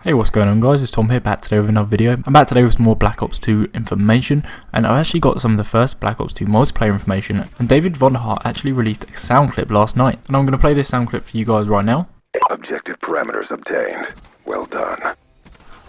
Hey, what's going on guys, it's Tom here, back today with another video. I'm back today with some more Black Ops 2 information, and I've actually got some of the first Black Ops 2 multiplayer information, and David Vonderhaar actually released a sound clip last night, and I'm going to play this sound clip for you guys right now. Objective parameters obtained. Well done.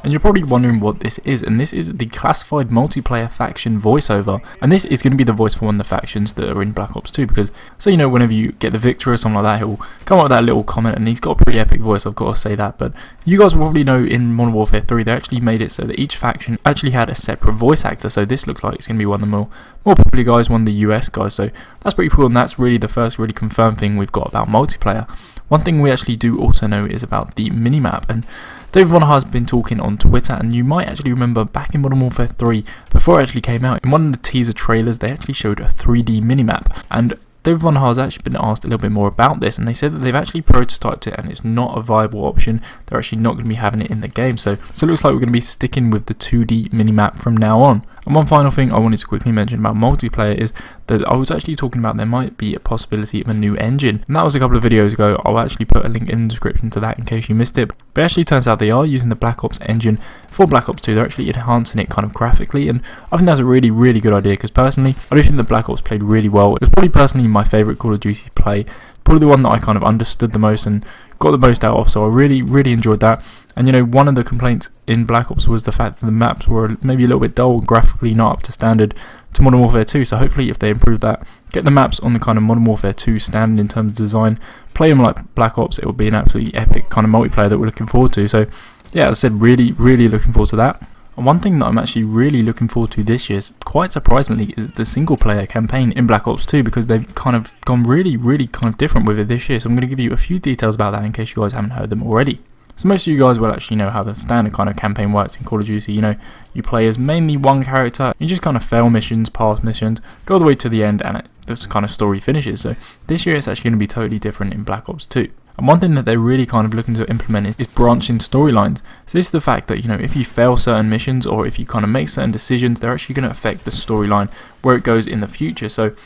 And you're probably wondering what this is, and this is the classified multiplayer faction voiceover, and this is going to be the voice for one of the factions that are in Black Ops 2, because, so you know, whenever you get the victory or something like that, he'll come up with that little comment, and he's got a pretty epic voice, I've got to say that. But you guys will probably know in Modern Warfare 3 they actually made it so that each faction actually had a separate voice actor, so this looks like it's going to be one of the more popular guys, one of the US guys, so that's pretty cool, and that's really the first really confirmed thing we've got about multiplayer. One thing we actually do also know is about the minimap, and David Vonderhaar has been talking on Twitter, and you might actually remember back in Modern Warfare 3, before it actually came out, in one of the teaser trailers they actually showed a 3D minimap, and David Vonderhaar has actually been asked a little bit more about this, and they said that they've actually prototyped it and it's not a viable option. They're actually not going to be having it in the game, so it looks like we're going to be sticking with the 2D minimap from now on. And one final thing I wanted to quickly mention about multiplayer is that I was actually talking about there might be a possibility of a new engine, and that was a couple of videos ago. I'll actually put a link in the description to that in case you missed it. But it actually turns out they are using the Black Ops engine for Black Ops 2. They're actually enhancing it kind of graphically, and I think that's a really good idea, because personally I do think that Black Ops played really well. It was probably personally my favourite Call of Duty to play, probably the one that I kind of understood the most and got the most out of, so I really enjoyed that. And you know, one of the complaints in Black Ops was the fact that the maps were maybe a little bit dull, graphically not up to standard to Modern Warfare 2, so hopefully if they improve that, get the maps on the kind of Modern Warfare 2 standard in terms of design, play them like Black Ops, it will be an absolutely epic kind of multiplayer that we're looking forward to. So yeah, as I said, really looking forward to that. And one thing that I'm actually really looking forward to this year, quite surprisingly, is the single player campaign in Black Ops 2, because they've kind of gone really kind of different with it this year. So I'm going to give you a few details about that in case you guys haven't heard them already. So most of you guys will actually know how the standard kind of campaign works in Call of Duty. You know, you play as mainly one character, you just kind of fail missions, pass missions, go all the way to the end, and this kind of story finishes. So this year it's actually going to be totally different in Black Ops 2. And one thing that they're really kind of looking to implement is branching storylines. So this is the fact that, you know, if you fail certain missions or if you kind of make certain decisions, they're actually going to affect the storyline where it goes in the future. So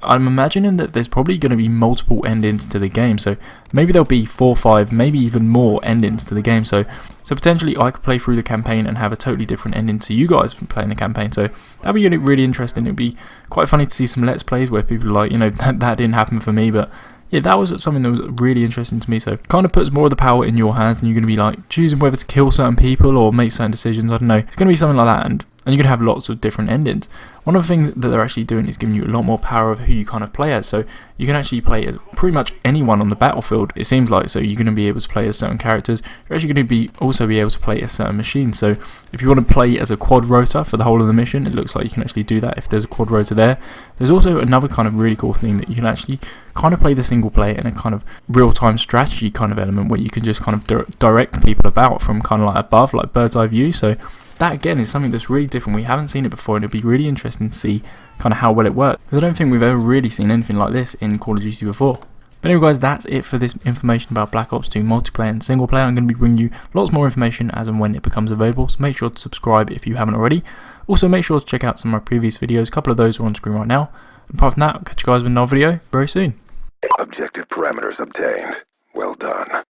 I'm imagining that there's probably going to be multiple endings to the game, so maybe there'll be 4, 5, maybe even more endings to the game, so potentially I could play through the campaign and have a totally different ending to you guys from playing the campaign. So that'd be really interesting. It'd be quite funny to see some Let's Plays where people are like, you know, that didn't happen for me, but yeah, that was something that was really interesting to me. So kind of puts more of the power in your hands, and you're going to be like choosing whether to kill certain people or make certain decisions. I don't know, it's going to be something like that, and you're going to have lots of different endings. One of the things that they're actually doing is giving you a lot more power of who you kind of play as, so you can actually play as pretty much anyone on the battlefield, it seems like. So you're going to be able to play as certain characters. You're actually going to also be able to play as certain machines. So if you want to play as a quad rotor for the whole of the mission, it looks like you can actually do that if there's a quad rotor there. There's also another kind of really cool thing that you can actually kind of play the single player in a kind of real-time strategy kind of element, where you can just kind of direct people about from kind of like above, like bird's eye view. So that again is something that's really different. We haven't seen it before, and it'll be really interesting to see kind of how well it works, because I don't think we've ever really seen anything like this in Call of Duty before. But anyway guys, that's it for this information about Black Ops 2 multiplayer and single player. I'm going to be bringing you lots more information as and when it becomes available, so make sure to subscribe if you haven't already. Also make sure to check out some of my previous videos, a couple of those are on screen right now. And apart from that, I'll catch you guys with another video very soon. Objective parameters obtained. Well done.